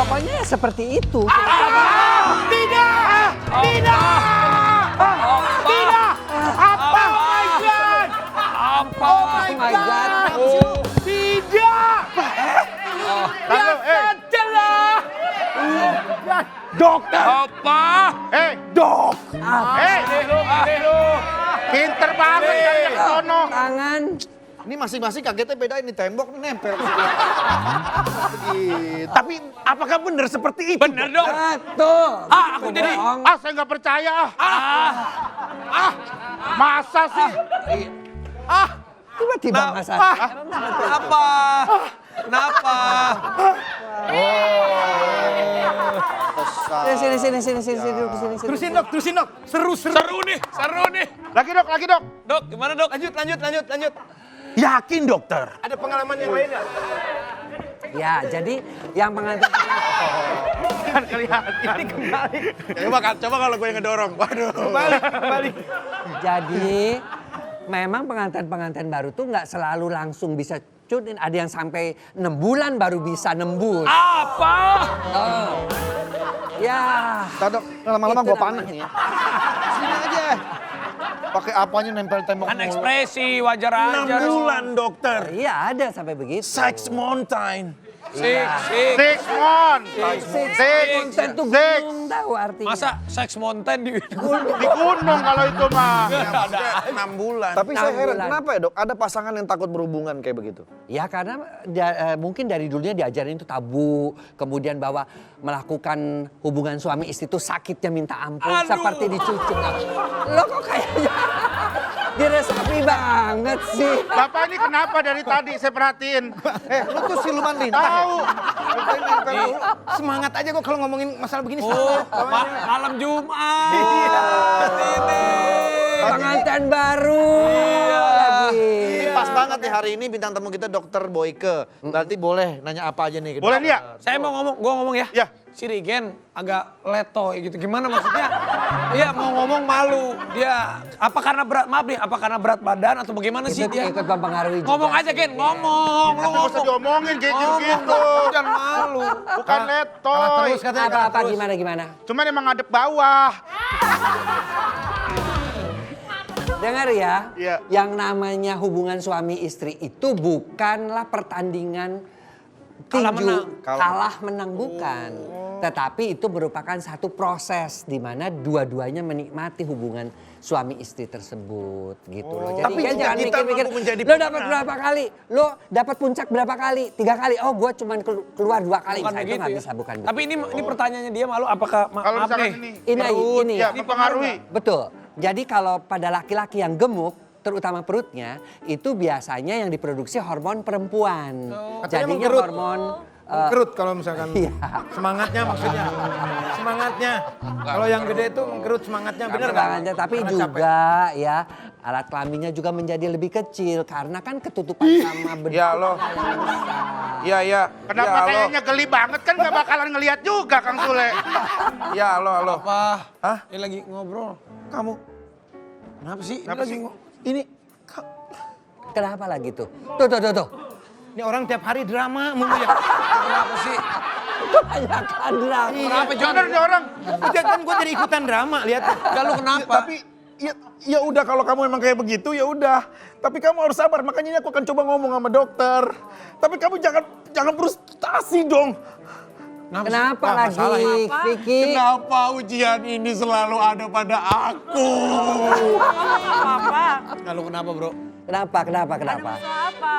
Pokoknya ya seperti itu. Tidak! Tidak! Tidak! Apa? Oh my God! Apa? Oh my God! Tidak! Biasa celah! Dokter! Apa? Dok! Pinter banget kalian ke sono. Tangan. Ini masing-masing kagetnya beda, ini tembok ini nempel. Tapi apakah benar seperti itu? Bener dong. Tuh. Aku jadi. Saya nggak percaya. Masa sih? Tiba-tiba masa. Apa? Kenapa? Sini, duduk sini. Terusin dok. Seru. Seru nih. Lagi dok. Dok, gimana dok? Lanjut. Yakin dokter? Ada pengalaman yang lain nggak? Ya, jadi yang pengantin Kan kelihatan. Ini kembali. Coba kalau gue yang ngedorong. Waduh. Kembali. jadi memang pengantin baru tuh nggak selalu langsung bisa cutin. Ada yang sampai 6 bulan baru bisa nembus. Apa? Oh. Ya. Dok, lama-lama Itu gue panik namanya. nih ya. Sini aja. Pakai apanya nempel tembok Kan mulu. ekspresi, wajar aja. 6 bulan dokter. Iya ada sampai begitu. Sex mountain. Sik. 6 months. Konten tuh gunung tahu artinya. Masa seks mountain di Di gunung kalau itu mah. ada 6 bulan. Tapi 6 saya heran, bulan. kenapa ya dok? Ada pasangan yang takut berhubungan kayak begitu? Ya karena mungkin dari dulunya diajarin itu tabu, kemudian bahwa melakukan hubungan suami istri itu sakitnya minta ampun, Aduh. seperti dicucuk. Lo kok kayaknya diresapi banget sih. Bapak ini kenapa dari tadi saya perhatiin? Lu tuh siluman lintah ya? Tahu. Semangat aja kok kalau ngomongin masalah begini. Oh, malam Jumat. Ini. Pengantin baru lagi. Pas banget nih hari ini bintang tamu kita Dokter Boyke. Berarti boleh nanya apa aja nih? ke Boleh dokter? nih ya? Saya mau ngomong ya. Ya. Si Rigen agak letoy gitu. Gimana maksudnya? Dia mau ngomong malu. Dia apa karena berat badan atau bagaimana sih dia? Ikut mempengaruhi juga. Ngomong aja Gen, ngomong. Lu Nggak usah ngomong. diomongin kayak gitu. Jangan malu. Bukan letoy. Apa gimana? Cuman emang ngadep bawah. Dengar ya, Iya. yang namanya hubungan suami istri itu bukanlah pertandingan tinju, kalah menang bukan. Tetapi itu merupakan satu proses di mana dua-duanya menikmati hubungan suami istri tersebut gitu loh. Jadi Tapi kan jika jangan kita mikir-mikir, mampu menjadi lo dapat pemenang." berapa kali, lo dapat puncak berapa kali, 3 kali, oh gue cuma keluar 2 kali, Bukan misalnya itu begitu nggak ya. bisa, bukan Tapi ini pertanyaannya dia malu apakah Kalau maaf misalkan nih. ini. Ya, mempengaruhi. Betul. Jadi kalau pada laki-laki yang gemuk, terutama perutnya, itu biasanya yang diproduksi hormon perempuan. Jadinya mengkerut. hormon Mengkerut kalau misalkan Iya. semangatnya maksudnya. Semangatnya. Kalau yang gede itu mengkerut semangatnya bener nggak? tangannya, tapi Karena juga ya alat kelaminnya juga menjadi lebih kecil karena kan ketutupan sama bentuk Ya Allah. Iya, iya. Kenapa Ya Allah. kayaknya geli banget kan gak bakalan ngelihat juga Kang Sule. Ya Allah, Allah. Apa? Hah? Ini lagi ngobrol. Kamu? Kenapa sih? Kenapa sih? Ini Kenapa lagi tuh? Tuh. ini orang tiap hari drama mulu ya. Kenapa sih? Kebanyakan drama. Kenapa John? Bener nih orang. Udah kan gue jadi ikutan drama, lihat. Enggak lu kenapa? Tapi ya udah kalau kamu emang kayak begitu ya udah. Tapi kamu harus sabar, makanya ini aku akan coba ngomong sama dokter. Tapi kamu jangan frustasi dong. Kenapa Nggak lagi, masalah ya. Vicky? Kenapa ujian ini selalu ada pada aku? Enggak lu kenapa, Bro? Kenapa? Apa?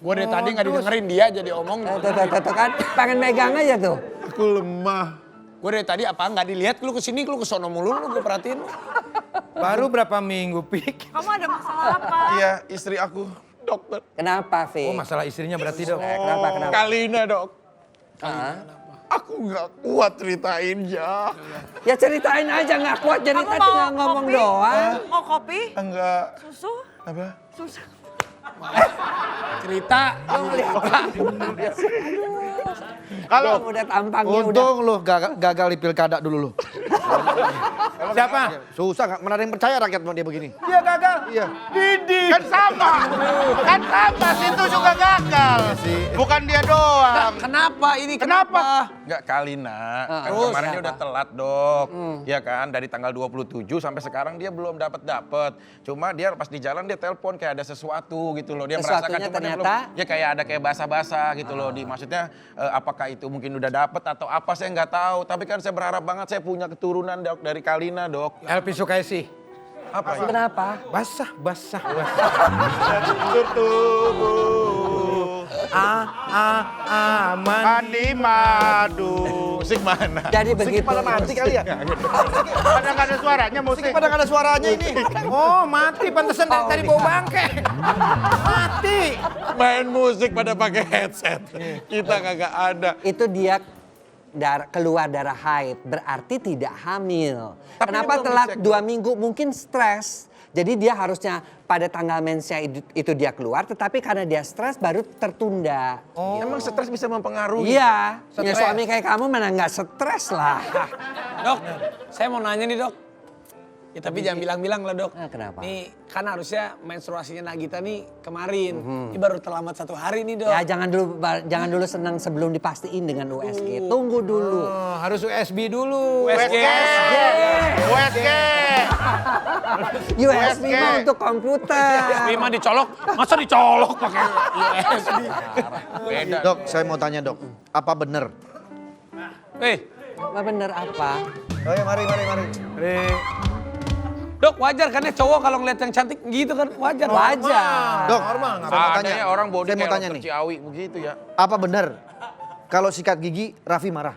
Gue dari tadi nggak didengerin dia jadi omong. Tuh kan, pengen megang aja tuh. Aku lemah. Gue dari tadi apa nggak dilihat lu kesini lu kesono mulu lu gue perhatiin. Baru berapa minggu, Pik? Kamu ada masalah apa? Iya, istri aku dokter. Kenapa, Vi? Oh, masalah istrinya berarti, Dok. Kenapa? Kalina, Dok. Hah? Aku nggak kuat ceritain ya. Ya ceritain aja, nggak kuat jadi Kamu tadi nggak ngomong kopi? doang. Mau kopi? Enggak. Susu? Apa? Susu. Cerita. Kalau udah tampangnya udah. untung lu gagal di pilkada dulu lu. Siapa? Susah nggak? Mana ada yang percaya rakyat sama dia begini? Dia gagal. Iya. Didi. Kan sama. Kan sama, situ juga gagal. Bukan dia doang. Kenapa ini? Kenapa? Enggak kali nak, kan Terus kemarinnya kenapa? udah telat dok, ya kan dari tanggal 27 sampai sekarang dia belum dapat. Cuma dia pas di jalan dia telepon kayak ada sesuatu gitu loh, dia merasakan Sesuatunya cuma dia ternyata? belum, ya kayak ada kayak basa-basa gitu loh, maksudnya apakah itu mungkin udah dapat atau apa saya nggak tah. Tapi kan saya berharap banget saya punya keturunan dok dari Kalina dok. Elvi Sukaisi. Apa ya? Kenapa? Basah. Tubuh Aman. mandi madu. Musik mana? Jadi begitu. Pada mati kali ya? Pada nggak ada suaranya musik. Pada nggak ada suaranya ini. Oh mati, pantesan dari tadi bau bangke. Mati. Main musik pada pakai headset. Kita kagak ada. Itu dia keluar darah haid, berarti tidak hamil. Tapi Kenapa dia belum telat dicek, 2 minggu? Mungkin stres. Jadi dia harusnya pada tanggal mensnya itu dia keluar, tetapi karena dia stres baru tertunda. Emang stres bisa mempengaruhi? Iya, punya Stres. suami kayak kamu mana nggak stres lah. Dok, saya mau nanya nih dok. Ya tapi jangan bilang-bilang lah dok. Kenapa? Nih kan harusnya menstruasinya Nagita nih kemarin. Ini baru terlambat 1 hari nih dok. Ya jangan dulu senang sebelum dipastiin dengan USG. Tunggu dulu. Oh, harus USB dulu. USG. USG. USB mah untuk komputer. USB mah dicolok, masa dicolok pakai USB? Beda. Dok, saya mau tanya dok, apa bener? Apa bener apa? Oh ya mari. Dok wajar kan ya cowok kalau ngeliat yang cantik gitu kan wajar. Wajar. Dok, saya mau Ada tanya. ya orang body Saya mau kayak tanya dokter nih. Ciawi begitu ya. Apa bener kalau sikat gigi Raffi marah?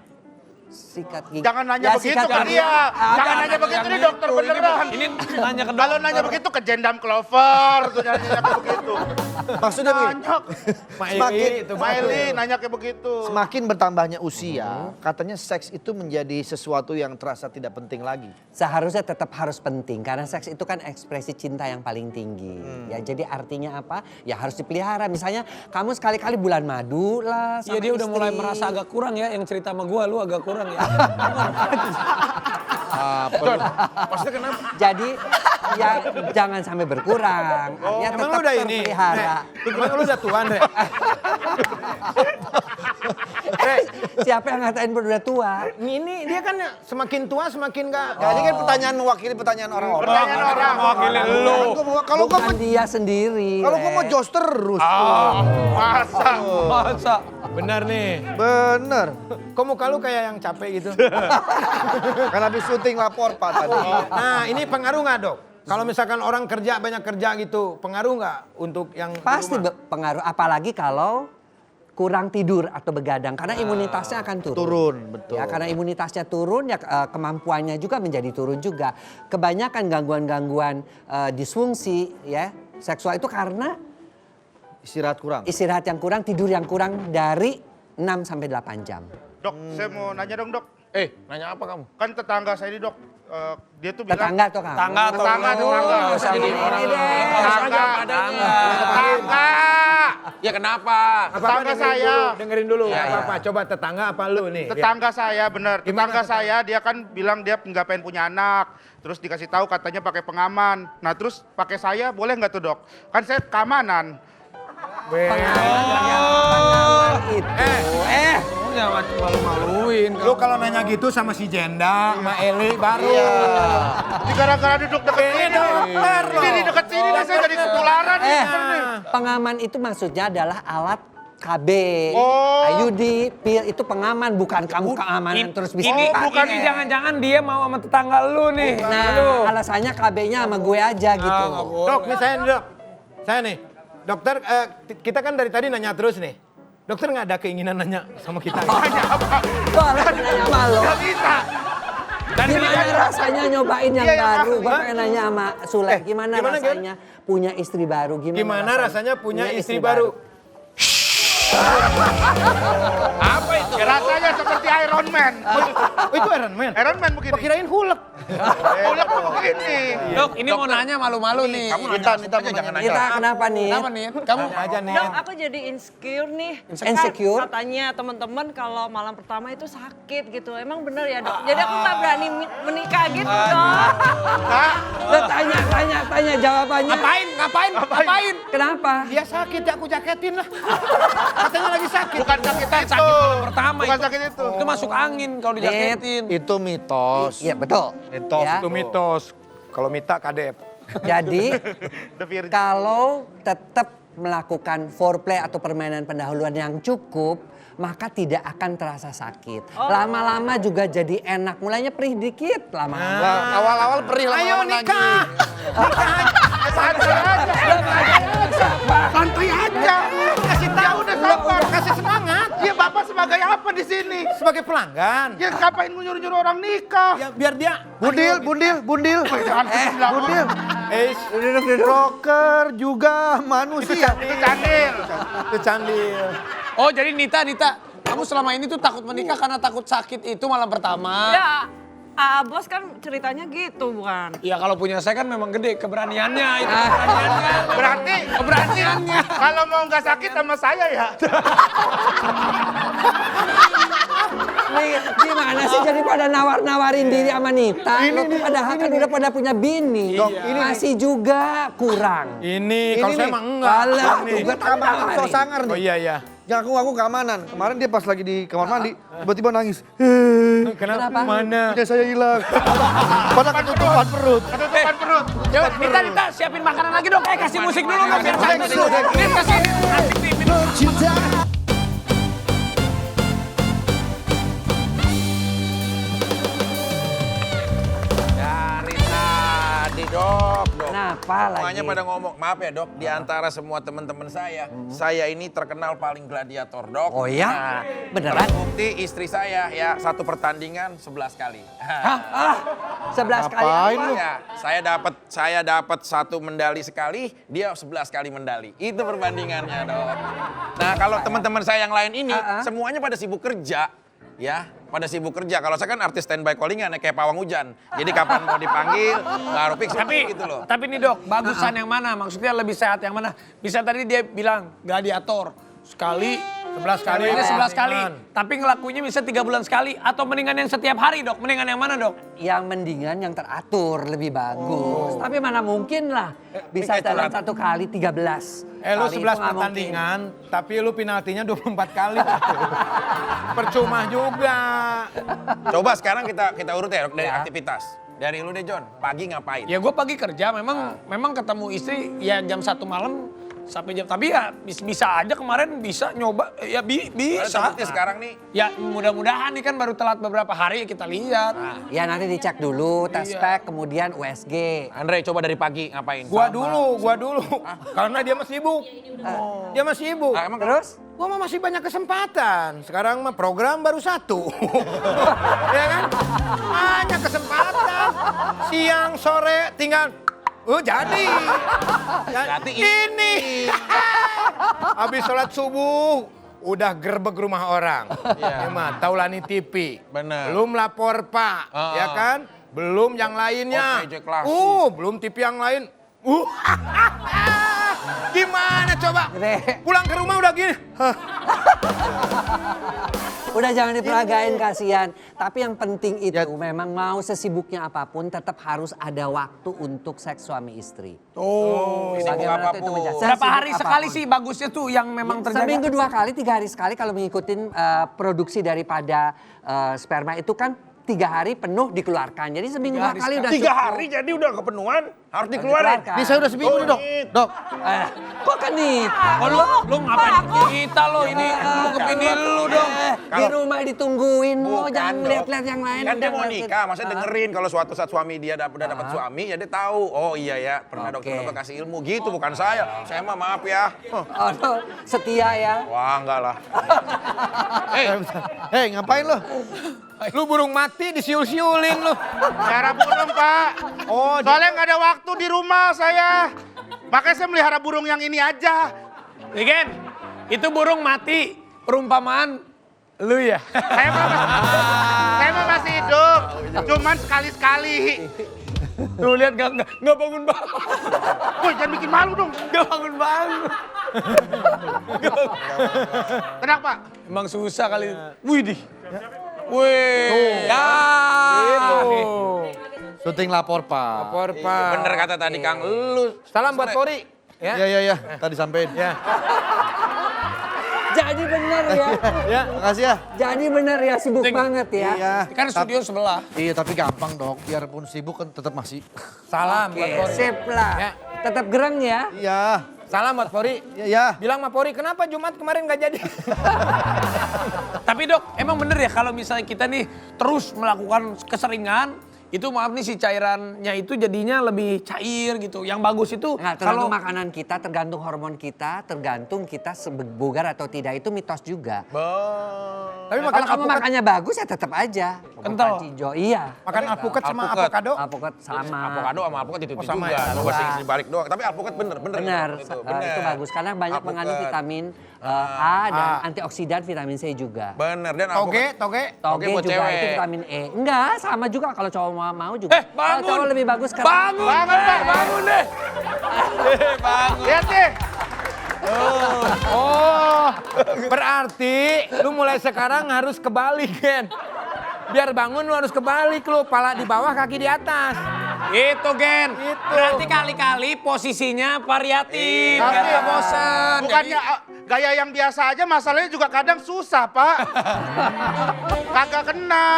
Sikat gigi. Jangan nanya begitu sikat ke gigi. dia. Jangan nanya begitu nih dokter beneran. Ini nanya ke Kalau nanya begitu ke Jendam Clover tuh nanya kayak begitu. Maksudnya begini, Maili nanya kayak begitu. semakin bertambahnya usia, katanya seks itu menjadi sesuatu yang terasa tidak penting lagi. Seharusnya tetap harus penting karena seks itu kan ekspresi cinta yang paling tinggi. Ya jadi artinya apa? Ya harus dipelihara. Misalnya kamu sekali-kali bulan madu lah Iya sama dia udah mulai istri. merasa agak kurang ya yang cerita sama gua lu agak kurang ya. Maksudnya kenapa? Jadi ya jangan sampai berkurang. Artinya Emang lu tetap udah ini? terpelihara. Emang lu udah tuan Re? Siapa yang ngatain udah tua? Ini dia kan semakin tua semakin gak. Nah, ini kan pertanyaan mewakili pertanyaan orang-orang. Pertanyaan orang. Mewakili lu. Kalau gua Bukan dia sendiri. kalau gua mau Le. jos terus. Masa. Masa? Benar nih. Bener. Kok muka lu kayak yang capek gitu? Kan habis syuting lapor Pak tadi. Nah ini pengaruh nggak dok? Kalau misalkan orang kerja banyak kerja gitu, pengaruh nggak untuk yang di Pasti rumah? pengaruh. Apalagi kalau kurang tidur atau begadang karena imunitasnya akan turun. Turun, betul. Ya, karena imunitasnya turun ya kemampuannya juga menjadi turun juga. Kebanyakan gangguan-gangguan disfungsi ya seksual itu karena Istirahat kurang. istirahat yang kurang, tidur yang kurang dari 6 sampai 8 jam. Dok, saya mau nanya dong dok. Nanya apa kamu? Kan tetangga saya ini dok, dia tuh bilang. Tetangga tuh Kang. Tetangga atau Tetangga. Nggak usah Ini jadi orang. deh. Tetangga. Ya kenapa? Tetangga saya. Dengerin dulu. Ya, Apa-apa. Coba tetangga apa lu nih? Tetangga saya bener. Gimana Tetangga saya dia kan bilang dia nggak pengen punya anak. Terus dikasih tahu katanya pakai pengaman. Nah terus pakai saya boleh nggak tuh dok? Kan saya keamanan. Pengaman itu. Jangan malu-maluin. Lu kalau nanya gitu sama si Jenda, sama Eli baru. Ini gara-gara duduk deket sini. Ini deket sini nih saya jadi ketularan nih. Pengaman itu maksudnya adalah alat KB, Oh. IUD, pil itu pengaman, bukan kamu keamanan terus bisa Ini dipakai. bukan jangan-jangan dia mau sama tetangga lu nih. Nah, alasannya KB-nya sama gue aja gitu. Dok, nih saya dok. Saya nih, dokter kita kan dari tadi nanya terus nih. Dokter nggak ada keinginan nanya sama kita. Boleh nanya sama lo. Gimana rasanya nyobain yang baru? Gue pengen nanya sama Sule, gimana gimana, rasanya punya istri baru? Gimana rasanya punya istri baru? Apa itu? Rasanya seperti Iron Man. Oh, itu Iron Man? Iron Man begini. Gua kirain Hulk. Hulk begini. Dok, ini mau nanya malu-malu nih. Kamu nanya Nita langsung aja, jangan nanya. Kita kenapa nih? Kenapa nih? Kamu Aja nih. Dok, aku jadi insecure nih. Insecure? Kan katanya teman-teman kalau malam pertama itu sakit gitu. Emang bener ya dok? Jadi aku nggak berani menikah gitu dok. Tanya jawabannya. Ngapain? Kenapa? Dia sakit, aku jaketin lah. Katanya lagi sakit. Bukan sakit itu. Sakit malam pertama Bukan itu. sakit itu. Itu masuk angin kalau dijaketin. Itu mitos. Iya betul. Mitos, Ya. itu mitos. Kalau Mita kadep. Jadi The Virgin. kalau tetap melakukan foreplay atau permainan pendahuluan yang cukup, maka tidak akan terasa sakit. Lama-lama juga jadi enak. Mulainya perih dikit lama-lama. Nah, awal-awal perih lama-lama nikah. Santai aja. Santai aja. Kasih tahu udah sabar. Kasih semangat. Ya Bapak sebagai apa di sini? Sebagai pelanggan. Ya ngapain nyuruh-nyuruh orang nikah? Ya biar dia. Bundil. Bundil. Bundil. Broker juga manusia. Itu candil. Itu candil. Oh, jadi Nita, kamu selama ini tuh takut menikah karena takut sakit itu malam pertama. Ya, bos kan ceritanya gitu bukan? Ya kalau punya saya kan memang gede keberaniannya itu. Berarti Keberaniannya. kalau mau nggak sakit sama saya ya. Nih, gimana sih jadi pada nawar-nawarin diri sama Nita? Lo tuh padahal kan udah pada punya bini. Masih juga kurang. Ini kalau saya mah enggak. Alah, Ini. tuh gue Kamar aku tawarin. so sangar nih. Oh iya. Ya aku keamanan. Kemarin dia pas lagi di kamar mandi, tiba-tiba nangis. Kenapa? Mana? Punya saya hilang. Pada ketutupan perut. Ketutupan perut. Coba Nita siapin makanan lagi dong. Kasih musik dulu dong biar cantik. Ini kasih asik nih. Dari tadi dok. Kenapa lagi? Semuanya pada ngomong, maaf ya dok, di antara semua teman-teman saya ini terkenal paling gladiator dok. Oh ya? Nah, Beneran? terbukti istri saya ya satu pertandingan 11 kali. 11 kali Ngapain apa? lu? Ya, saya dapat 1 medali sekali, dia 11 kali medali. Itu perbandingannya dok. Nah kalau teman-teman saya yang lain ini semuanya pada sibuk kerja. Ya, pada sibuk kerja. Kalau saya kan artis standby callingan ya, kayak pawang hujan. Jadi kapan mau dipanggil, baru fix gitu loh. Tapi nih dok, bagusan yang mana? Maksudnya lebih sehat yang mana? Bisa tadi dia bilang gladiator sekali, 11 kali. ini 11 kali. Tapi ngelakuinnya bisa 3 bulan sekali. Atau mendingan yang setiap hari dok? Mendingan yang mana dok? Yang mendingan yang teratur lebih bagus. Tapi mana mungkin lah bisa dalam 1 kali 13. Lu Kali 11 itu nggak mungkin. pertandingan, tapi lu penaltinya 24 kali. Percuma juga. Coba sekarang kita urut ya dok, dari aktivitas. Dari lu deh John, pagi ngapain? Ya gue pagi kerja, memang ketemu istri ya jam 1 malam sampai jam. Tapi ya bisa aja kemarin bisa nyoba, ya bisa. Terbukti sekarang nih. Ya mudah-mudahan nih kan baru telat beberapa hari kita lihat. Ya nanti dicek dulu, tes pack, kemudian USG. Andre coba dari pagi ngapain? Gua dulu. Karena dia masih sibuk. Dia masih sibuk. Ah, emang Terus? Gua mah masih banyak kesempatan. Sekarang mah program baru 1. Ya kan? Banyak kesempatan. Siang, sore, tinggal jadi. Berarti Ini. Habis sholat subuh, udah gerbek rumah orang. Ya mah, Taulani TV. Bener. Belum lapor Pak, ya kan? Belum yang lainnya. OTJ klasik. Belum TV yang lain. Gimana coba? Gede. Pulang ke rumah udah gini. Udah jangan diperagain kasihan. Tapi yang penting itu memang mau sesibuknya apapun tetap harus ada waktu untuk seks suami istri. Bagaimana tuh itu menjadi? Berapa Sesibuk hari sekali apapun. sih bagusnya tuh yang memang terjaga? Seminggu 2 kali, 3 hari sekali kalau mengikuti produksi daripada sperma itu kan 3 hari penuh dikeluarkan. Jadi seminggu 2 kali udah 3 cukup. hari jadi udah kepenuhan, harus dikeluarin. Dikeluarkan. Ini saya udah seminggu nih dok. Dok, Kok kan nih? Oh, lu ngapain kita lo ini? Lu kepini lu dong. Di rumah ditungguin, mau Bukan, jangan Dok. lihat-lihat yang lain. Kan dia udah mau ngerti. nikah, maksudnya dengerin kalau suatu saat suami dia udah dapat suami, ya dia tahu. Oh iya ya, pernah Oke. dokter kasih ilmu gitu, bukan saya. Saya mah maaf ya. Oh, lo setia ya. Wah enggak lah. hei ngapain lo? Lu burung mati disiul-siulin lu. Melihara burung Pak. Oh, Soalnya nggak ada waktu di rumah saya. Makanya saya melihara burung yang ini aja. Niken, itu burung mati. Perumpamaan lu ya. Saya mah masih Cuman sekali-sekali. Tuh lihat nggak bangun-bangun. Woi, jangan bikin malu dong. Nggak bangun-bangun. Tenang, Pak. Emang susah kali. Widih. Wih. Ya. Syuting lapor, Pak. Lapor, Pak. Bener kata tadi Kang, lu. Salam buat Polri. Ya. Iya. Tadi sampein. Ya. Jadi bener ya. Ya, makasih ya. Jadi bener ya, sibuk Ting. banget ya. Iya. Kan studio sebelah. Iya, tapi gampang dok. Biarpun sibuk kan tetap masih. Salam buat Oke, Polri. sip lah. Ya. Tetap gereng ya. Iya. Salam buat Polri. Iya. Bilang sama Polri, kenapa Jumat kemarin nggak jadi? Tapi dok, emang bener ya kalau misalnya kita nih terus melakukan keseringan, itu maaf nih si cairannya itu jadinya lebih cair gitu. Yang bagus itu Nggak, tergantung makanan kita, tergantung hormon kita, tergantung kita bugar atau tidak, itu mitos juga. Tapi makan Kalau kamu alpukat, makannya bagus ya tetap aja. Kental. Hijau, iya. makan alpukat sama Alpukat. avokado. Alpukat sama. Avokado sama alpukat itu sama juga. ya? Lu bahasa Inggris dibalik doang. Tapi alpukat bener. Benar, itu bagus karena banyak Alpukat. mengandung vitamin A dan antioksidan vitamin C juga. Bener. Dan Toge, alpukat. toge. Toge buat juga cewek. itu vitamin E. Enggak, sama juga kalau cowok mau juga. Kalau bangun. cowok lebih bagus karena Bangun, Pak, bangun deh. Bangun. Lihat deh. Oh, berarti lu mulai sekarang harus kebalik, Gen. Biar bangun lu harus kebalik lu, pala di bawah, kaki di atas. Itu Gen. Itu. Berarti kali-kali posisinya variatif. Tapi Biar nggak bosan. Bukannya gaya yang biasa aja, masalahnya juga kadang susah, Pak. Kagak kena.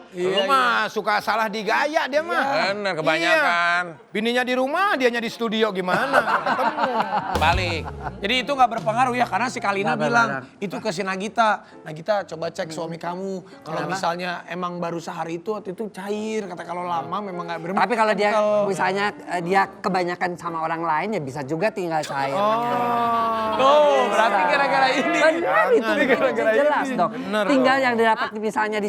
Lu mah suka salah di gaya dia mah. Bener, kebanyakan. Iya. Bininya di rumah, dianya di studio gimana? Ketemu. Balik. Jadi itu nggak berpengaruh ya karena si Kalina Nggak bilang berpengaruh. itu ke si Nagita. Nagita coba cek suami kamu kalau misalnya emang baru sehari itu waktu itu cair, kata kalau lama memang nggak berpengaruh. tapi kalau dia misalnya dia kebanyakan sama orang lain ya bisa juga tinggal cair. Tuh, berarti gara-gara ini. Benar itu jelas dong. Tinggal yang didapat misalnya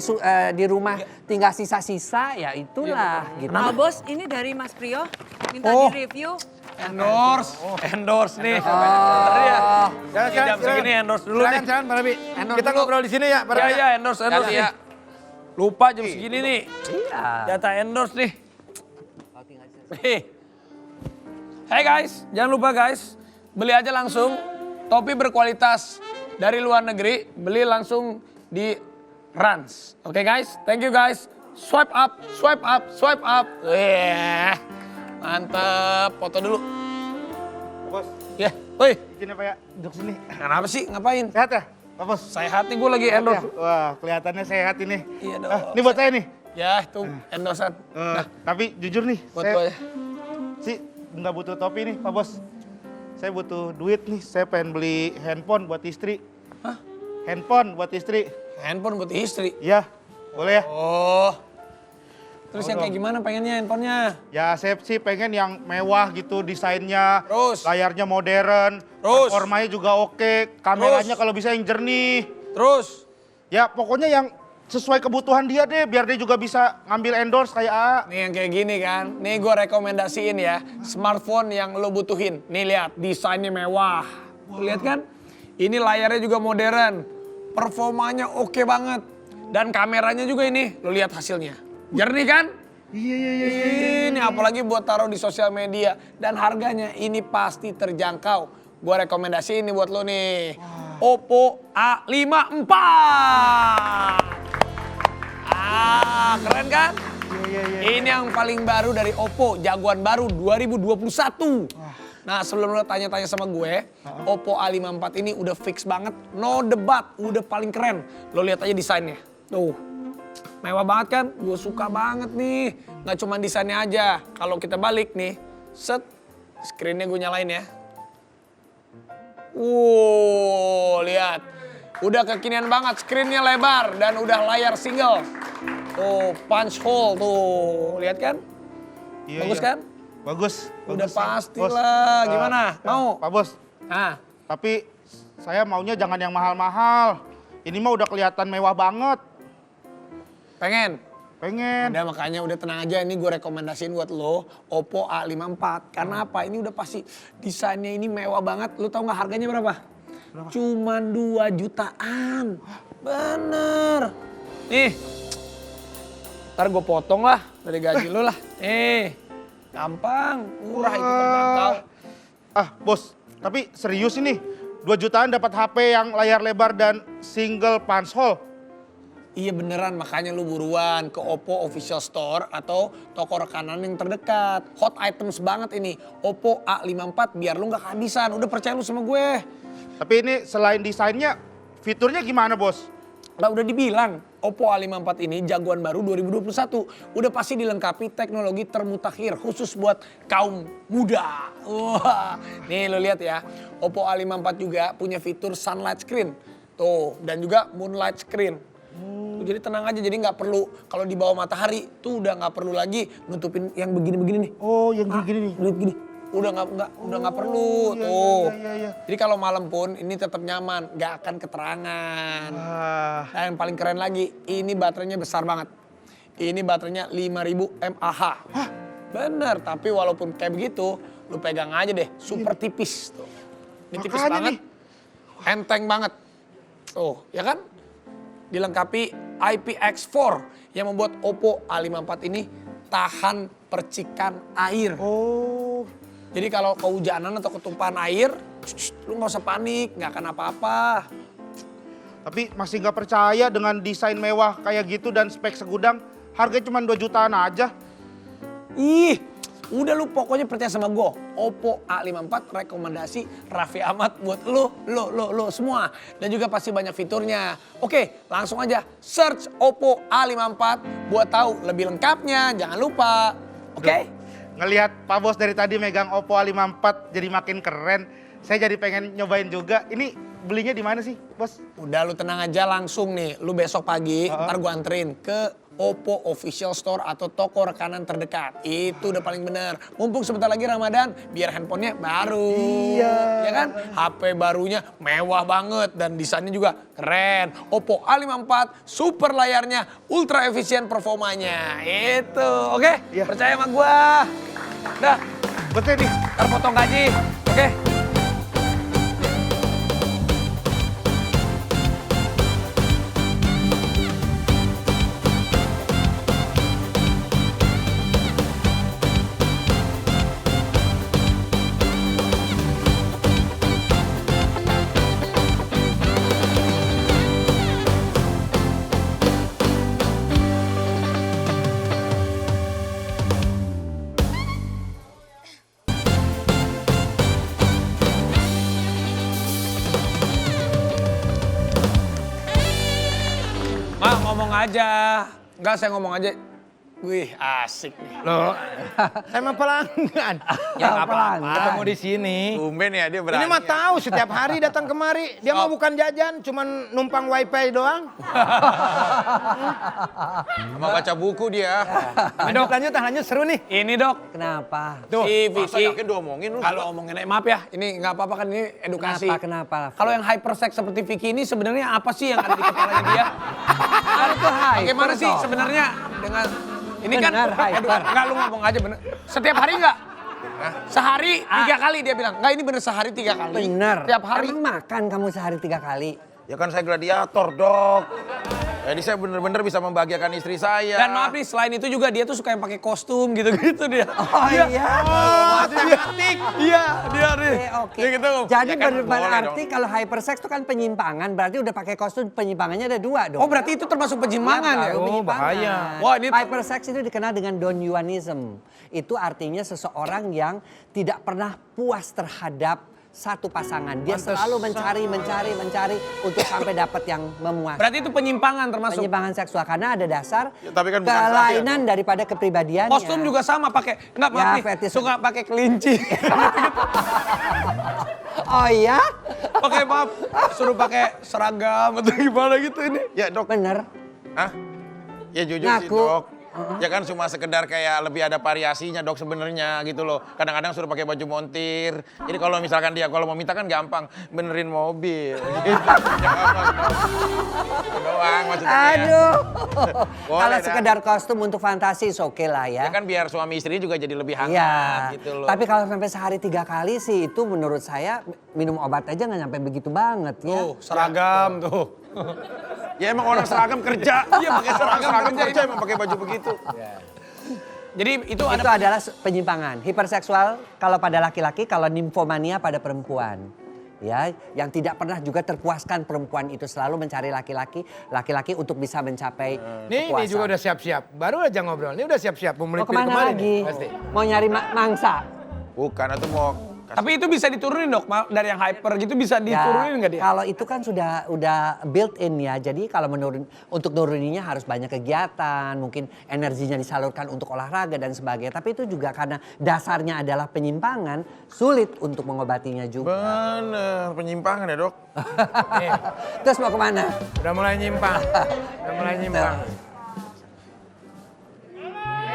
di rumah tinggal sisa-sisa ya itulah gitu. Pak Bos, ini dari Mas Priyo, minta Oh. di-review. Endorse nih. Bentar ya. Jangan, Jam segini endorse dulu nih. Silakan, Pak Rabi. Endorse Kita dulu. ngobrol di sini ya, Pak Ya Rabi. ya endorse Hati nih. ya. Lupa jam segini nih. Iya. Jatah endorse nih. Nih. Hey guys, jangan lupa guys, beli aja langsung topi berkualitas dari luar negeri, beli langsung di Rans. Oke guys, thank you guys. Swipe up, swipe up, swipe up. Mantap, foto dulu. Bos, Ya, woi, sini Pak ya, duduk sini. kenapa sih? Ngapain? Sehat ya, Pak Bos? Sehat nih, gue lagi endorse. Wah, kelihatannya sehat ini. Iya dong. Ini buat saya nih. Ya, itu endorsean. Nah, Tapi jujur nih, buat saya gue ya. sih nggak butuh topi nih, Pak Bos. Saya butuh duit nih, saya pengen beli handphone buat istri. Hah? Handphone buat istri. Handphone buat istri. Iya, boleh ya? Oh. Terus yang kayak gimana pengennya handphonenya? Ya saya sih pengen yang mewah gitu desainnya, Terus? layarnya modern, Terus? performanya juga oke, kameranya kalau bisa yang jernih. Terus? Ya pokoknya yang sesuai kebutuhan dia deh, biar dia juga bisa ngambil endorse kayak A. Nih yang kayak gini kan, nih gue rekomendasiin ya, smartphone yang lo butuhin. Nih lihat, desainnya mewah. Lihat kan? Ini layarnya juga modern, performanya oke banget. Dan kameranya juga ini, lo lihat hasilnya. Jernih kan? Iya. Ini apalagi buat taruh di sosial media. Dan harganya ini pasti terjangkau. Gue rekomendasi ini buat lo nih. Oppo A54. Keren kan? Ini yang paling baru dari Oppo, jagoan baru 2021. Nah sebelum lo tanya-tanya sama gue, Oppo A54 ini udah fix banget, no debat, udah paling keren. Lo lihat aja desainnya, tuh. Mewah banget kan? Gue suka banget nih. Nggak cuma desainnya aja, kalau kita balik nih, set, screennya gue nyalain ya. Lihat. Udah kekinian banget, screennya lebar dan udah layar single. Tuh, punch hole tuh, lihat kan? Iya, Bagus iya. kan? Bagus. Udah bagus, pasti Bos. lah. Gimana? Mau? Pak Bos, Nah, tapi saya maunya jangan yang mahal-mahal. Ini mah udah kelihatan mewah banget. pengen? Pengen. Udah makanya udah tenang aja, ini gue rekomendasiin buat lo Oppo A54. Karena apa? Ini udah pasti desainnya ini mewah banget. Lo tau gak harganya berapa? Cuman 2 jutaan. Bener. Nih. Ntar gue potong lah dari gaji lu lah. Gampang, murah itu terjangkau. Bos, tapi serius ini 2 jutaan dapat HP yang layar lebar dan single punch hole. Iya beneran, makanya lu buruan ke Oppo Official Store atau toko rekanan yang terdekat. Hot items banget ini, Oppo A54 biar lu gak kehabisan. Udah percaya lu sama gue. Tapi ini selain desainnya, fiturnya gimana bos? Lah udah dibilang, Oppo A54 ini jagoan baru 2021. Udah pasti dilengkapi teknologi termutakhir khusus buat kaum muda. Wah, nih lo lihat ya, Oppo A54 juga punya fitur sunlight screen. Tuh, dan juga moonlight screen. Tuh, jadi tenang aja, jadi nggak perlu kalau di bawah matahari tuh udah nggak perlu lagi nutupin yang begini-begini nih. Oh, yang gini nih. Lihat gini. Udah nggak perlu iya, tuh. iya. Jadi kalau malam pun ini tetap nyaman, nggak akan keterangan. Dan yang paling keren lagi, ini baterainya besar banget. Ini baterainya 5000 mAh. Bener, tapi walaupun kayak begitu, lu pegang aja deh, super tipis tuh. Ini tipis Makanya banget, nih. enteng banget. Tuh, ya kan? Dilengkapi IPX4 yang membuat Oppo A54 ini tahan percikan air. Oh, Jadi kalau kehujanan atau ketumpahan air, lu nggak usah panik, nggak akan apa-apa. tapi masih nggak percaya dengan desain mewah kayak gitu dan spek segudang. Harganya cuma 2 jutaan aja. Ih, udah lu pokoknya percaya sama gue. Oppo A54 rekomendasi Raffi Ahmad buat lo semua. Dan juga pasti banyak fiturnya. Oke, langsung aja search Oppo A54 buat tahu lebih lengkapnya. Jangan lupa, oke? Ngelihat Pak Bos dari tadi megang Oppo A54 jadi makin keren. Saya jadi pengen nyobain juga. Ini belinya di mana sih, Bos? Udah lu tenang aja langsung nih. Lu besok pagi ntar gue anterin ke Oppo Official Store atau toko rekanan terdekat. Itu udah paling bener. Mumpung sebentar lagi Ramadan, biar handphonenya baru. Iya. Ya kan? HP barunya mewah banget dan desainnya juga keren. Oppo A54, super layarnya, ultra efisien performanya. Itu, oke? Iya. Percaya sama gua. Dah, Betul nih. ntar potong gaji. Oke? Ma, ngomong aja. Enggak, saya ngomong aja. Wih, asik nih. Loh, saya mah pelanggan. Ya nggak apa-apa. Ketemu di sini. Tumben ya dia berani. Ini mah tahu setiap hari datang kemari. Dia mah bukan jajan, cuman numpang wifi doang. Sama baca buku dia. Lanjut seru nih. Ini dok, Kenapa? si Masa Vicky. yakin diomongin lu? Kalau omongin, maaf ya, ini nggak apa-apa kan ini edukasi. Kenapa? Kalau yang hypersex seperti Vicky ini sebenarnya apa sih yang ada di kepalanya dia? Bagaimana sih sebenarnya dengan ini kan Benar, hyper. enggak lu ngomong aja bener. Setiap hari enggak? Sehari 3 kali dia bilang. Enggak, ini bener sehari 3 kali. Bener. Tiap hari. Emang makan kamu sehari 3 kali? Ya kan saya gladiator, Dok. Jadi saya bener-bener bisa membahagiakan istri saya. Dan maaf nih, selain itu juga dia tuh suka yang pakai kostum gitu-gitu dia. Oh iya. Iya, dia nih. Oke. Ya gitu. Jadi Ya kan berarti boleh kalau hypersex itu kan penyimpangan, berarti udah pakai kostum penyimpangannya ada 2 dong. Oh, berarti itu termasuk penyimpangan ya? Baru penyimpangan. bahaya. Wah, ini- Hypersex itu dikenal dengan Donyuanism. Itu artinya seseorang yang tidak pernah puas terhadap satu pasangan. Dia selalu mencari untuk sampai dapat yang memuaskan. Berarti itu penyimpangan termasuk. Penyimpangan seksual karena ada dasar Ya, tapi kan bukan kelainan daripada kepribadiannya. Kostum juga sama pakai. Enggak, maaf Ya, nih. fetis. Suka pakai kelinci. Oh iya? Pakai maaf, suruh pakai seragam atau gimana gitu ini. Ya, Dok. Bener. Hah? Ya jujur sih, Ngaku. Dok. Ya kan cuma sekedar kayak lebih ada variasinya, Dok, sebenarnya gitu loh. Kadang-kadang suruh pakai baju montir. Jadi kalau misalkan dia kalau mau minta kan gampang, benerin mobil gitu. Ya gampang, Dok. Itu doang maksudnya. Aduh. Boleh Kalau dah. sekedar kostum untuk fantasi oke lah Ya ya. kan biar suami istri juga jadi lebih hangat Iya. gitu loh. Tapi kalau sampai sehari 3 kali sih itu menurut saya minum obat aja nggak nyampe begitu banget ya. Tuh, seragam tuh. Ya emang orang seragam kerja. Iya, pakai seragam kerja emang pakai baju begitu. Jadi itu Itu ada adalah penyimpangan. Hiperseksual kalau pada laki-laki, kalau nimfomania pada perempuan. Ya, yang tidak pernah juga terpuaskan perempuan itu selalu mencari laki-laki untuk bisa mencapai Nih kepuasan. juga udah siap-siap. Baru aja ngobrol. Ini udah siap-siap. Mau Mau melipir kemana kemarin lagi? nih, pasti. Mau nyari mangsa? Bukan, itu mau tapi itu bisa diturunin dok, dari yang hyper gitu bisa Ya, diturunin nggak dia? kalau itu kan udah built in ya. Jadi kalau untuk nuruninya harus banyak kegiatan, mungkin energinya disalurkan untuk olahraga dan sebagainya. Tapi itu juga karena dasarnya adalah penyimpangan, sulit untuk mengobatinya juga. bener penyimpangan ya dok. Nih, Terus mau kemana? udah mulai nyimpang. Udah mulai nyimpang.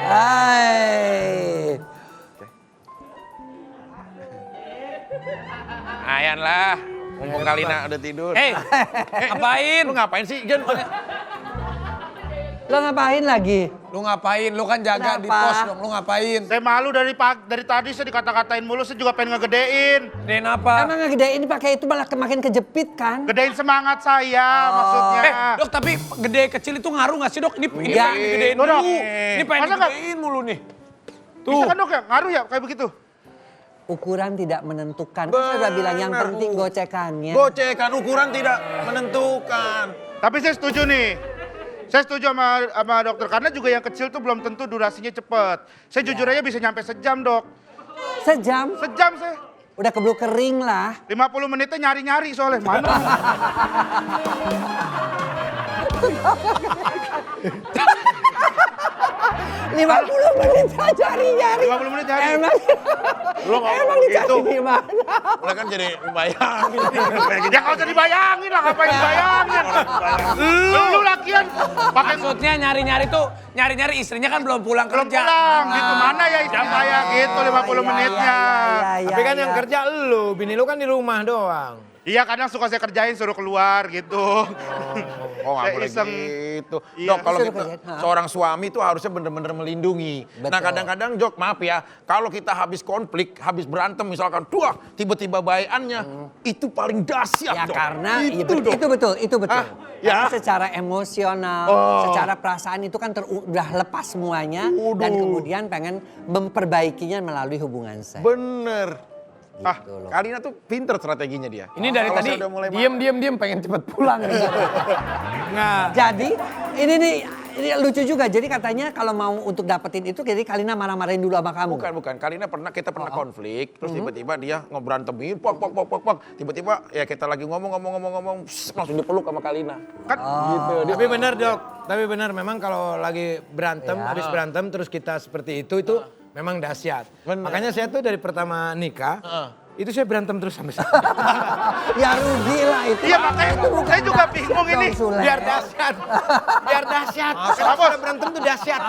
Hai. Ayan lah, mumpung Kalina udah tidur. Ngapain? Lu ngapain sih, Jon? Lo ngapain lagi? Lu ngapain? Lu kan jaga di Kenapa? pos dong, lu ngapain? Saya malu dari tadi saya dikata-katain mulu, saya juga pengen ngegedein. Den apa? Emang ngegedein pakai itu malah makin kejepit kan? Gedein semangat saya maksudnya. Dok tapi gede kecil itu ngaruh nggak sih dok? Ini Iya. pengen digedein Tuh, Dok. dulu. Ini pengen Masa nggak? digedein mulu nih. Bisa kan dok ya? Ngaruh ya kayak begitu? Ukuran tidak menentukan. Kan saya udah bilang yang penting gocekannya. Gocekan ukuran tidak menentukan. Tapi saya setuju nih. Saya setuju sama dokter karena juga yang kecil tuh belum tentu durasinya cepet. Saya jujur aja bisa nyampe sejam dok. Sejam, Sejam saya. udah keburu kering lah. 50 menitnya nyari-nyari soalnya. Mana? 50 menit aja nyari. 50 menit nyari. Emang, Lu ngomong emang dicari gitu. di mana? Mulai kan jadi bayangin. Ya nggak usah dibayangin lah, ngapain dibayangin? Lu lakian pakai Maksudnya nyari-nyari tuh, nyari-nyari istrinya kan belum pulang belum kerja. pulang gitu. Mana ya istri saya gitu 50 menitnya. Tapi kan yang kerja lu, bini lu kan di rumah doang. Iya kadang suka saya kerjain suruh keluar gitu. Oh nggak Saya boleh iseng. gitu. Iya. Dok kalau Suruh kita kerjain, ha? seorang suami tuh harusnya bener-bener melindungi. Nah Betul. kadang-kadang Jok maaf ya, kalau kita habis konflik, habis berantem misalkan, tuh tiba-tiba bayannya itu paling dahsyat Ya Dok. karena itu, itu, Dok. betul, itu betul. Ah, ya. Karena secara emosional, secara perasaan itu kan udah lepas semuanya dan kemudian pengen memperbaikinya melalui hubungan seks. Bener. Ah, Gitu loh. Kalina tuh pinter strateginya dia. Ini dari Kalau tadi saya udah mulai diem pengen cepet pulang. Nah, Jadi ini lucu juga. Jadi katanya kalau mau untuk dapetin itu, jadi Kalina marah-marahin dulu sama kamu. Bukan. Kalina kita pernah konflik, terus tiba-tiba dia ngeberantemin, pok. Tiba-tiba ya kita lagi ngomong, langsung dipeluk sama Kalina. Kan gitu. tapi benar dok. Tapi benar memang kalau lagi berantem, Ya. habis berantem terus kita seperti itu memang dahsyat. Benar. Makanya saya tuh dari pertama nikah, itu saya berantem terus sampai sekarang. Ya rugi lah itu. Iya makanya saya juga bingung ini. Dong, Sule. Biar dahsyat. Biar dahsyat. Kenapa kalau berantem tuh dahsyat?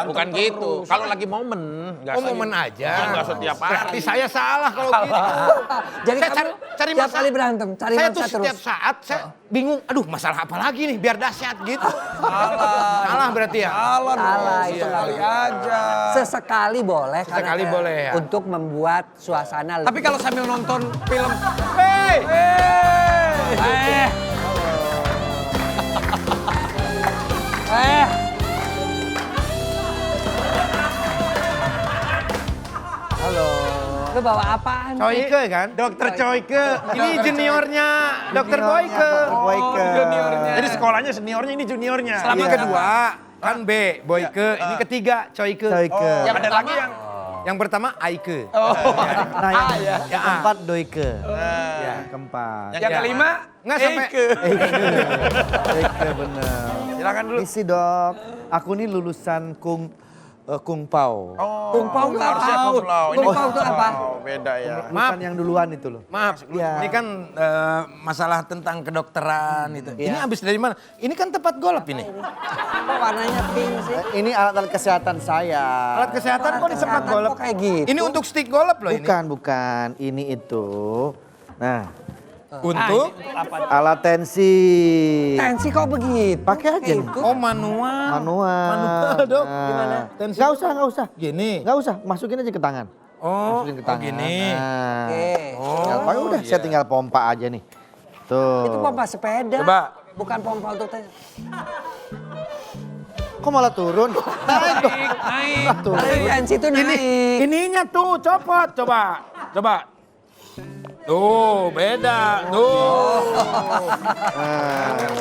Bukan gitu. Kalau lagi momen, nggak Oh momen aja. Ya, nggak setiap hari. Berarti saya salah kalau gitu. Jadi Saya kamu cari tiap masalah. kali berantem, cari Saya masalah tuh terus. setiap saat saya bingung, aduh masalah apa lagi nih biar dahsyat gitu. Salah berarti ya? Salah itu Sekali aja. Sesekali boleh. karena Sesekali kayak boleh ya. Untuk membuat suasana Tapi kalau sambil nonton film, lu bawa apaan? Coike kan? Dokter Coike. Ini juniornya Dokter Boyke. Jadi sekolahnya seniornya, ini juniornya. Ini kedua kan B, Boyke. Ini ketiga Coike. Yang ada lagi yang Yang pertama Aike. Nah, yang keempat Doike. Ya. Keempat. yang kelima Nggak sampai. Doike bener. silakan dulu. Misi dok, aku nih lulusan Kung Pao. Kung Pao itu apa? Harusnya Kung Lao. Kung Pao itu apa? Oh, beda ya. Bukan yang duluan itu loh. Maaf, Ya. ini kan masalah tentang kedokteran itu. Iya. Ini habis dari mana? Ini kan tempat golf ini. Kok warnanya pink sih? Ini alat-alat kesehatan saya. Alat kesehatan kok di tempat Kesehatan golf? kok kayak gitu? Ini untuk stick golf loh ini. Bukan. Ini itu. Nah, Untuk? alat tensi. Tensi kok begitu? Pakai aja nih. Itu. Oh manual. Manual. Dok. Nah. Gimana? Tensi? Nggak usah. Gini. Nggak usah, masukin aja ke tangan. Oh, Masukin ke tangan. gini. Nah. Oke. Tinggal, udah, saya tinggal pompa aja nih. Tuh. Itu pompa sepeda. Coba. Bukan pompal tuh teh. Kok malah turun? Naik dong. Naik. Turun. Tensi itu naik. Ininya tuh copot, coba. Tuh, beda. Tuh.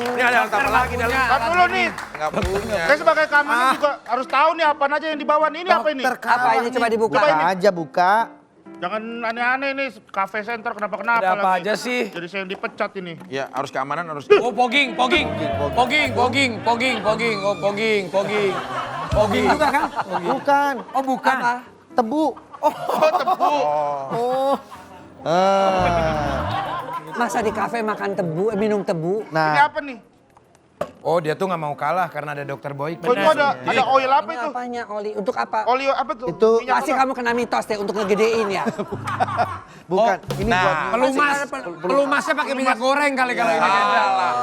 Ini ada tambah lagi dalam. Kan dulu nih, Nggak punya. saya sebagai keamanan juga harus tahu nih apa aja yang dibawa nih. Ini apa ini? Apa ini coba dibuka? Buka aja buka. Jangan aneh-aneh nih, cafe center kenapa-kenapa Ada apa lagi. aja sih? Jadi saya yang dipecat ini. Ya harus keamanan harus. Oh, pogging. Oh, pogging juga kan? Bukan. Oh, bukan. Apa? Tebu. Oh. Masa di kafe makan tebu, minum tebu? Ini Nah, apa nih? Oh, dia tuh nggak mau kalah karena ada dokter Boyke. Oh, itu ada oil apa Ini itu? apanya, Oli? Untuk apa? Oli apa tuh? Itu Minyak Pasti apa? kamu kena mitos deh untuk ngegedein ya. bukan. Ini nah. buat Pelumasnya pakai minyak goreng kali kalau ini. Salah.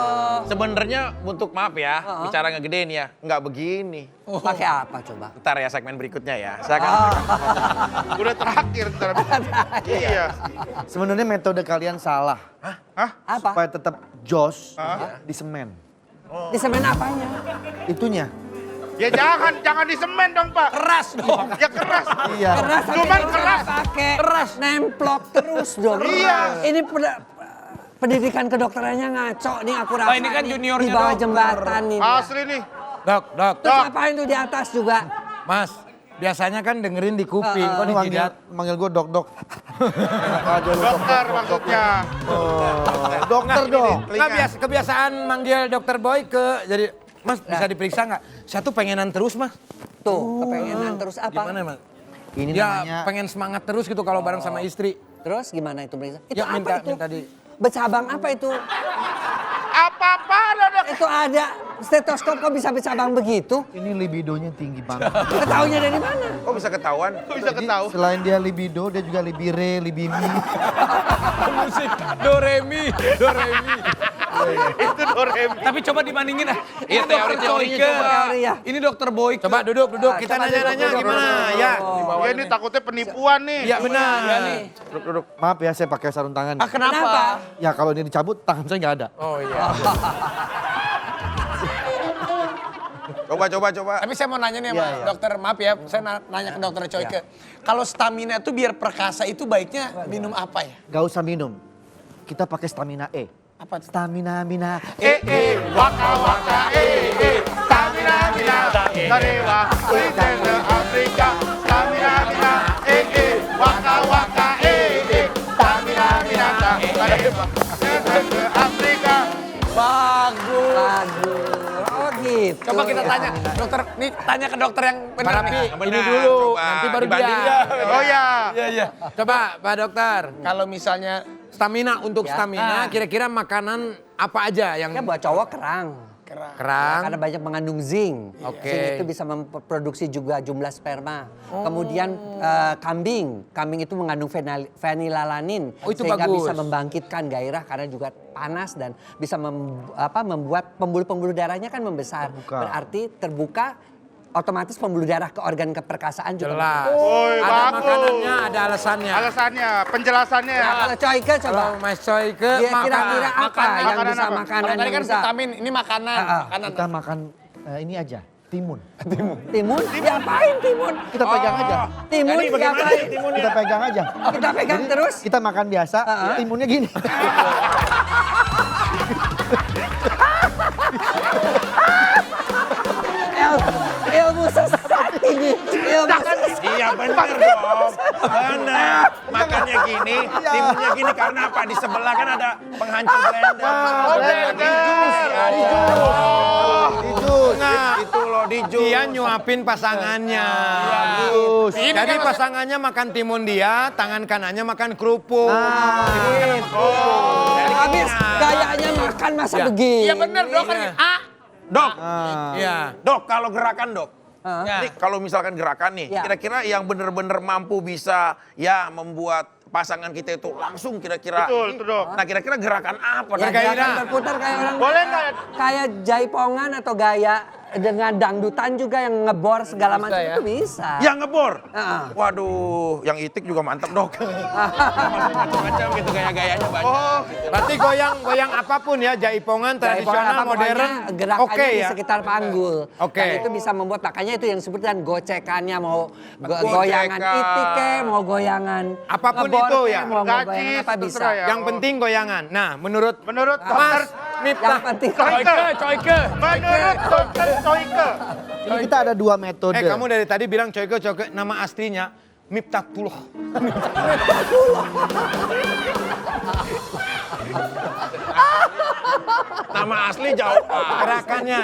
Sebenarnya untuk maaf ya, bicara ngegedein ya, nggak begini. Pakai apa coba? Ntar ya segmen berikutnya ya. Saya akan Udah terakhir ntar. Iya. sebenarnya metode kalian salah. Apa? Supaya tetap jos di semen. Di semen apanya? Itunya. Ya jangan di semen dong, Pak. Keras dong. Ya keras. Iya. Keras tapi Cuman nggak keras. pakai nemplok terus dong. Iya. Ini pendidikan kedokterannya ngaco nih aku rasa. Oh, ini kan juniornya di bawah dokter. jembatan ini. Asli nih. Dok. Terus ngapain tuh di atas juga? Mas, biasanya kan dengerin di kuping. Kok di Manggil, jidat? manggil gue dok. Enak aja lu Dokter maksudnya. Dokter dong. Nggak kebiasaan manggil dokter Boyke. Jadi, Mas bisa diperiksa nggak? Saya tuh pengenan terus, Mas. Tuh, kepengenan terus apa? Gimana, Mas? Ini Ya namanya pengen semangat terus gitu kalau bareng sama istri. Terus gimana itu Brisa? Itu Ya, apa itu? minta di... Bercabang apa itu? Apa-apaan ada? Itu ada stetoskop kok bisa bercabang begitu? ini libidonya tinggi banget. Ketaunya dari mana? kok bisa ketahuan? Kok bisa ketahu? Selain dia libido, dia juga libire, libimi. Musik do re mi. Itu Doremi. Tapi coba dibandingin ah. Ini Iya, dokter teori-teorinya Boyke. coba. Teori ya. Ini dokter Boyke. Coba duduk. Kita coba nanya-nanya duduk, gimana duduk. ya. Ya ini takutnya penipuan nih. Ya benar. Iya nih. Duduk. Maaf ya, saya pakai sarung tangan. Ah, kenapa? Ya kalau ini dicabut, tangan saya nggak ada. Oh iya. Coba. Tapi saya mau nanya nih sama dokter, maaf ya, saya nanya ke dokter Coyke. Kalau stamina itu biar perkasa itu baiknya minum apa ya? Gak usah minum. Kita pakai stamina E. Apa? Stamina, Waka waka Stamina mina Tarewa Witenda Afrika Stamina mina Waka waka Stamina mina Tarewa Witenda Afrika. Bagus. Oh gitu. Coba kita tanya, dokter, nih tanya ke dokter yang benar nih. Ini dulu, coba. nanti baru Dibanding. dia. Oh ya. Iya. Coba Pak Dokter, Kalau misalnya stamina untuk Ya. stamina kira-kira makanan apa aja yang Ya buat cowok kerang. kerang? Karena banyak mengandung zinc. Oke. Zinc itu bisa memproduksi juga jumlah sperma. Kemudian kambing. Kambing itu mengandung fenilalanin. Oh, itu sehingga bagus. bisa membangkitkan gairah karena juga panas dan bisa membuat pembuluh-pembuluh darahnya kan membesar. Berarti terbuka otomatis pembuluh darah ke organ keperkasaan juga. Jelas. Woi, Ada bagus. makanannya, ada alasannya. Alasannya, penjelasannya. Nah, kalau Coyke coba. Kalau Mas Coyke Ya, kira-kira apa makanan. yang Makanan bisa apa? makanan kalau tadi yang kan bisa vitamin, ini makanan. Makanan. Kita makan ini aja, timun. timun? Diapain timun? Kita pegang aja. Timun diapain? Kita pegang aja. Kita pegang Jadi, terus? Kita makan biasa, timunnya gini. Ilmu sesat ini. Ilmu sesat. Iya benar dong. Benar. Makannya gini, timunnya gini karena apa? Di sebelah kan ada penghancur blender. Oh, blender. Di Itu. Nah, itu loh di jus. dia nyuapin pasangannya. Bagus. Jadi pasangannya makan timun dia, tangan kanannya makan kerupuk. Habis gayanya makan masa begini. Iya bener dok kan. Dok, Iya. dok kalau gerakan dok. Ya. Nih, kalau misalkan gerakan nih, Ya. kira-kira yang bener-bener mampu bisa ya membuat pasangan kita itu langsung kira-kira. Betul, itu dok. Nah kira-kira gerakan apa? Ya, Dok? gerakan berputar kayak orang Boleh nggak? kayak jaipongan atau gaya dengan dangdutan juga yang ngebor segala macam ya? itu bisa. Yang ngebor. Heeh. Waduh, yang itik juga mantep dok. Macam-macam gitu gaya-gayanya banyak. Oh, berarti goyang apapun ya, jaipongan, tradisional, Apa, modern, pokoknya gerakannya oke di ya. sekitar panggul. Oke. Dan itu bisa membuat, makanya itu yang disebutkan gocekannya, mau Gocekan. goyangan itik mau goyangan Apapun ngebor itu kek, ya. mau Gaji, goyangan apa bisa. terserah ya. Yang penting goyangan. Nah, menurut Mas Yang Miftah, penting Coike. menurut dokter Coike. Ini kita ada 2 metode. kamu dari tadi bilang Coike, nama aslinya Miftatullah. Nama asli jauh. Gerakannya,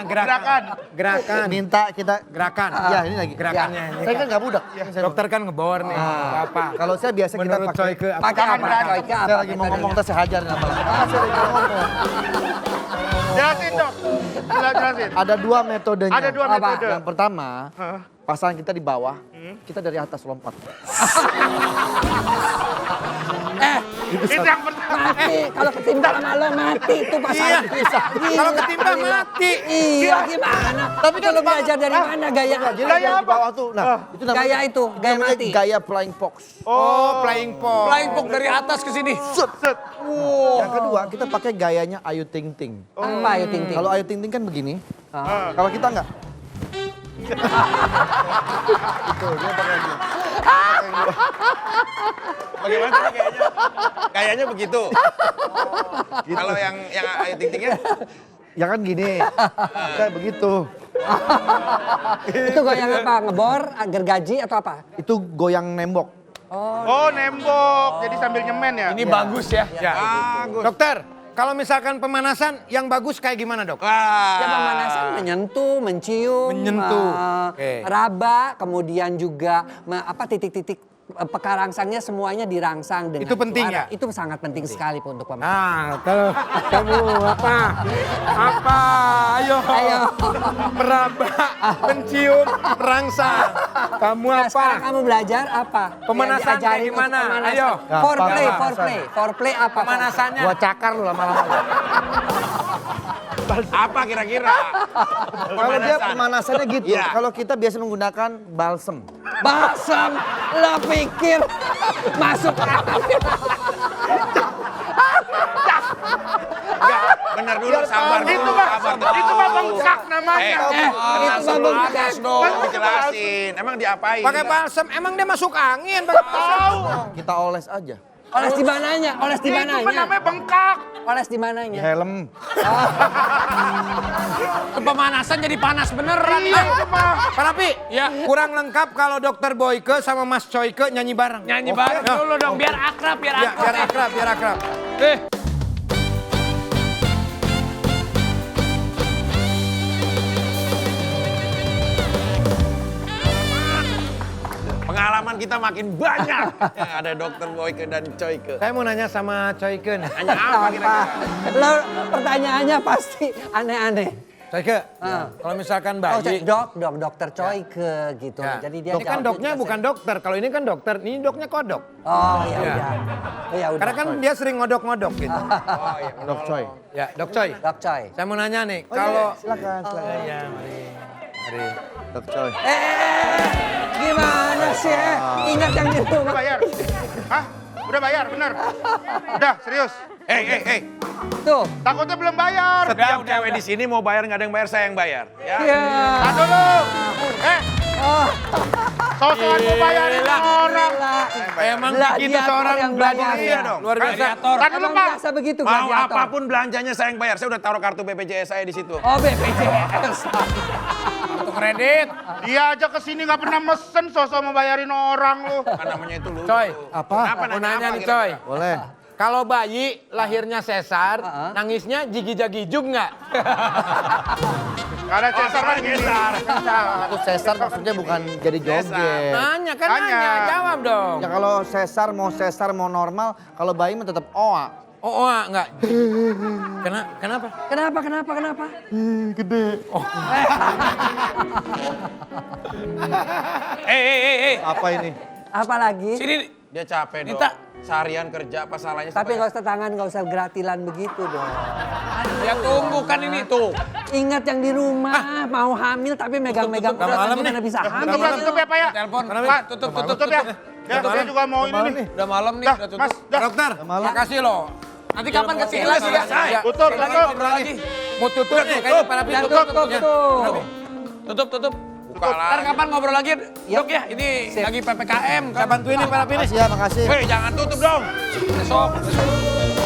gerakan. Minta kita Gerakan. Ya, ini lagi. Gerakannya. Ya. Ini Saya kan nggak budak. Dokter kan ngebor nih. Apa? Kalau saya biasa kita Menurut pakai. Coike, apa? pakai apa? Coike apa? Saya lagi mau ngomong, terus saya hajarin apa lagi. Saya lagi mau ngomong. Jelasin dok. Jelasin. Ada 2 metodenya. Ada 2 Apa? metode. Yang pertama, pasangan kita di bawah, kita dari atas lompat. Itu yang pertama. Mati, kalau ketimpa sama lo mati itu pasangan bisa. Kalau ketimpa mati. Iya, gimana? Tapi kan lo belajar dari mana gaya? Jadi gaya di bawah tuh, nah itu namanya Gaya itu, gaya namanya mati. gaya flying fox. Oh, flying fox. Flying fox dari atas ke sini. Yang kedua, kita pakai gayanya Ayu Ting Ting. Apa ayo ting ting? Kalau Ayu Ting Ting kan begini. Kalau kita enggak. Itu dia pakai gini. Bagaimana sih kayaknya? Kayaknya begitu. Kalau yang ayo ting-tingnya Ya kan gini. Kayak begitu. Itu goyang apa? Ngebor, gergaji atau apa? Itu goyang nembok. Oh nembok. Jadi sambil nyemen ya. Ini bagus ya. bagus. Dokter, kalau misalkan pemanasan yang bagus kayak gimana dok? Ya pemanasan menyentuh, mencium, Menyentuh. Oke. raba, kemudian juga titik-titik pekarangsangnya semuanya dirangsang dengan Itu penting suara. ya? Itu sangat penting sekali untuk pemanasan. Nah, kalau kamu apa? Apa? Ayo. Meraba, mencium, merangsang. Kamu Nah, apa? sekarang kamu belajar apa? Pemanasan Yang diajarin kayak gimana? untuk pemanasan. Ayo. Foreplay apa? Pemanasannya. Gua cakar lu lama-lama. Apa kira-kira? Kalau dia pemanasannya gitu. Iya. Kalau kita biasa menggunakan balsem. Balsam, lo pikir masuk Enggak, benar dulu, sabar dulu. Itu mah, sabar dulu. itu mah bengkak namanya. itu bengkak. Dijelasin, emang diapain? Pakai balsam, emang dia masuk angin pakai balsam? Kita oles aja. Oles di mananya? Oles di Itu mah mananya? namanya bengkak. Oles di Di mananya? helm. Pemanasan jadi panas beneran. Iya itu mah. Pak Rapi, Ya. kurang lengkap kalau dokter Boyke sama Mas Coike nyanyi bareng. Nyanyi bareng dulu dong, biar akrab, biar Ya, akrab. biar akrab. Pengalaman kita makin banyak. Ada dokter Boyke dan Coyke. Saya mau nanya sama Coike nih. Hanya apa kira-kira? Lo pertanyaannya pasti aneh-aneh. Coike, kalau misalkan Oh, bayi. dokter Coyke gitu. Ya. Jadi dia Ini kan doknya bukan dokter. Kalau ini kan dokter, ini doknya kodok. Oh, ya Ya. udah. Oh, ya udah. Karena kan dia sering ngodok-ngodok gitu. Dok Coy. Ya, Dok Coy. Dok Coy. Saya mau nanya nih, Kalau kalau silakan. ya, mari. Dok Coy. Gimana sih? Ingat yang itu. Udah bayar. Hah? Udah bayar, bener. Udah, serius. Hey. Tuh. Takutnya belum bayar. Setiap cewek di sini mau bayar nggak ada yang bayar, saya yang bayar. Ya. Ya. Tahan dulu. Sosokan mau bayarin orang. Emang Gladiator kita seorang yang gladiator bayar. Iya dong. luar biasa. Tahan dulu, Emang Pak. biasa begitu Mau gladiator? apapun belanjanya saya yang bayar. Saya udah taruh kartu BPJS saya di situ. Oh, BPJS. Kartu kredit. Dia aja kesini nggak pernah mesen, sosok mau bayarin orang lu. Kan namanya itu lucu. Coy, Apa? Kenapa mau nanya nanya apa nih kira-kira? Coy. Boleh. Kalau bayi lahirnya sesar, nangisnya jigi-jagijug nggak? Karena Cesar kan gini. Itu sesar maksudnya bukan jadi joget. Nanya kan Tanya. nanya, jawab dong. Ya kalau sesar mau normal, kalau bayi mah tetap oa. Oh, enggak. Kenapa? Kenapa? Gede. Apa ini? Apa ini? Apa lagi? Sini Dia capek dong. Nita. Seharian kerja apa salahnya? Tapi supaya- nggak usah tangan, nggak usah gratilan begitu dong. Ya tunggu kan ini tuh. Ingat yang di rumah mau hamil tapi megang-megang tutup. urat Malam nanti nih. mana bisa hamil. Tutup ya Pak ya. Telepon. Pak, tutup ya. Ya, saya juga mau ini nih. Udah malam nih, Dah, udah tutup. Mas, dah. Dokter, Makasih loh. Nanti kapan kesini lagi ya? Ya. Tutup, Kita tutup. ngobrol lagi. mau tutup nih. Kayaknya Pak Rafi Dan tutup. tutup. Tutup. Buka Ntar lagi. kapan ngobrol lagi, Dok ya? Ini lagi PPKM. Saya bantuin nih Pak Rafi nih. Makasih ya, makasih. Hei, jangan tutup dong. Besok.